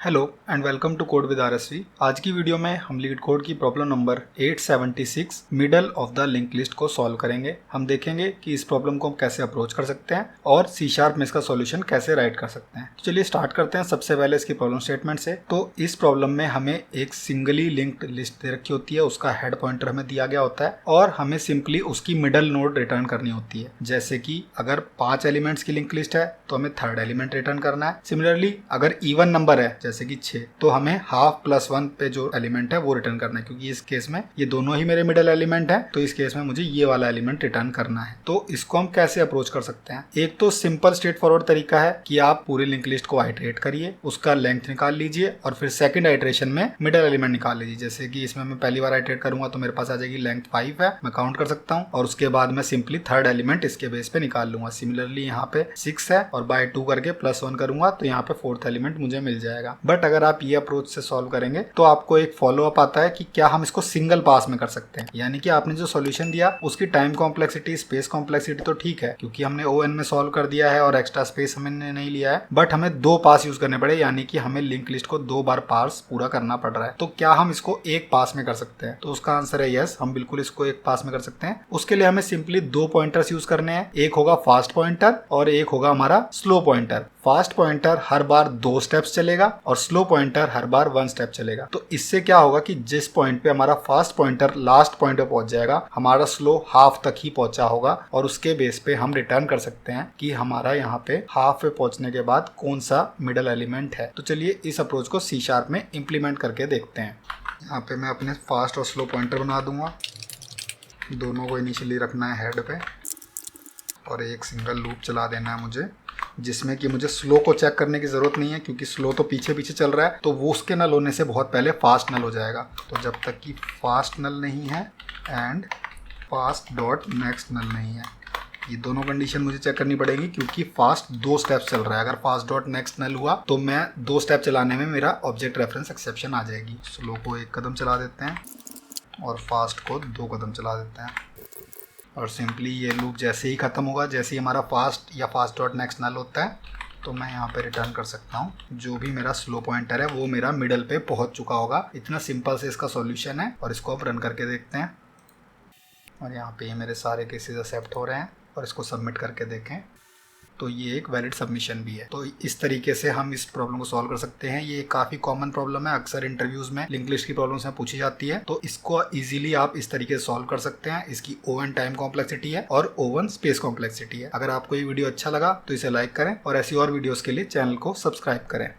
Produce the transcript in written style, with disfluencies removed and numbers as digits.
Hello and welcome to code with RSV. आज की video में हम लीड कोड की problem number 876 middle of the link list को सॉल्व करेंगे। हम देखेंगे कि इस प्रॉब्लम को हम कैसे अप्रोच कर सकते हैं और C# में इसका सॉल्यूशन कैसे राइट कर सकते हैं। तो चलिए स्टार्ट करते हैं सबसे पहले इसकी प्रॉब्लम स्टेटमेंट से। तो इस प्रॉब्लम में हमें एक सिंगली लिंक्ड लिस्ट दे रखी होती है, उसका हेड पॉइंटर हमें दिया गया होता है और हमें सिंपली उसकी मिडल नोड रिटर्न करनी होती है। जैसे कि अगर 5 एलिमेंट्स की लिंक लिस्ट है तो हमें थर्ड एलिमेंट रिटर्न करना है। सिमिलरली अगर इवन नंबर है जैसे कि 6 तो हमें हाफ प्लस 1 पे जो एलिमेंट है वो रिटर्न करना है, क्योंकि इस केस में ये दोनों ही मेरे मिडल एलिमेंट है तो इस केस में मुझे ये वाला एलिमेंट रिटर्न करना है। तो इसको हम कैसे अप्रोच कर सकते हैं? एक तो सिंपल स्ट्रेट फॉरवर्ड तरीका है कि आप पूरी लिंक लिस्ट को आइटरेट करिए, उसका लेंथ निकाल लीजिए और फिर सेकंड आइटरेशन में मिडल एलिमेंट निकाल लीजिए। जैसे कि इसमें मैं पहली बार आइटरेट करूंगा तो मेरे पास आ जाएगी लेंथ 5 है, मैं काउंट कर सकता हूँ और उसके बाद मैं सिंपली थर्ड एलिमेंट इसके बेस पे निकाल लूंगा। सिमिलरली यहाँ पे 6 है और बाय 2 करके प्लस 1 करूंगा तो यहाँ पे फोर्थ एलिमेंट मुझे मिल जाएगा। बट अगर आप ये अप्रोच से सॉल्व करेंगे तो आपको एक फॉलो अप आता है कि क्या हम इसको सिंगल पास में कर सकते हैं। यानी कि आपने जो सॉल्यूशन दिया उसकी टाइम कॉम्प्लेक्सिटी, स्पेस कॉम्प्लेक्सिटी तो ठीक है क्योंकि हमने ON में सॉल्व कर दिया है और एक्स्ट्रा स्पेस हमने नहीं लिया है, बट हमें 2 पास यूज करने पड़े, यानी कि हमें लिंक लिस्ट को 2 बार पास पूरा करना पड़ रहा है। तो क्या हम इसको एक पास में कर सकते हैं? तो उसका आंसर है यस, हम बिल्कुल इसको एक पास में कर सकते हैं। उसके लिए हमें सिंपली 2 पॉइंटर्स यूज करने हैं, एक होगा फास्ट पॉइंटर और एक होगा हमारा स्लो पॉइंटर। फास्ट पॉइंटर हर बार 2 स्टेप्स चलेगा और स्लो पॉइंटर हर बार 1 स्टेप चलेगा। तो इससे क्या होगा कि जिस पॉइंट पे हमारा फास्ट पॉइंटर लास्ट पॉइंट पे पहुंच जाएगा, हमारा स्लो हाफ तक ही पहुंचा होगा और उसके बेस पे हम रिटर्न कर सकते हैं कि हमारा यहाँ पे हाफ पे पहुंचने के बाद कौन सा मिडल एलिमेंट है। तो चलिए इस अप्रोच को C# में इम्प्लीमेंट करके देखते हैं। यहाँ पे मैं अपने फास्ट और स्लो पॉइंटर बना दूंगा, दोनों को इनिशियली रखना है हेड पे और एक सिंगल लूप चला देना है मुझे, जिसमें कि मुझे स्लो को चेक करने की ज़रूरत नहीं है क्योंकि स्लो तो पीछे पीछे चल रहा है, तो वो उसके नल होने से बहुत पहले फास्ट नल हो जाएगा। तो जब तक कि फास्ट नल नहीं है एंड फास्ट डॉट नेक्स्ट नल नहीं है, ये दोनों कंडीशन मुझे चेक करनी पड़ेगी क्योंकि फास्ट 2 स्टेप्स चल रहा है। अगर फास्ट डॉट नेक्स्ट नल हुआ तो मैं 2 स्टेप चलाने में मेरा ऑब्जेक्ट रेफरेंस एक्सेप्शन आ जाएगी। स्लो को 1 कदम चला देते हैं और फास्ट को 2 कदम चला देते हैं और सिंपली ये लूप जैसे ही ख़त्म होगा, जैसे ही हमारा फास्ट या फास्ट डॉट नेक्स्ट नल होता है, तो मैं यहाँ पे रिटर्न कर सकता हूँ जो भी मेरा स्लो पॉइंटर है वो मेरा मिडल पे पहुँच चुका होगा। इतना सिंपल से इसका सॉल्यूशन है और इसको अब रन करके देखते हैं। और यहाँ पे ये मेरे सारे केसेस एक्सेप्ट हो रहे हैं और इसको सबमिट करके देखें तो ये एक वैलिड सबमिशन भी है। तो इस तरीके से हम इस प्रॉब्लम को सॉल्व कर सकते हैं। ये काफ़ी कॉमन प्रॉब्लम है, अक्सर इंटरव्यूज़ में लिंक लिस्ट की प्रॉब्लम्स में पूछी जाती है। तो इसको इजीली आप इस तरीके से सॉल्व कर सकते हैं। इसकी ON टाइम कॉम्प्लेक्सिटी है और O1 स्पेस कॉम्प्लेक्सिटी है। अगर आपको ये वीडियो अच्छा लगा तो इसे लाइक करें और ऐसी और वीडियोज़ के लिए चैनल को सब्सक्राइब करें।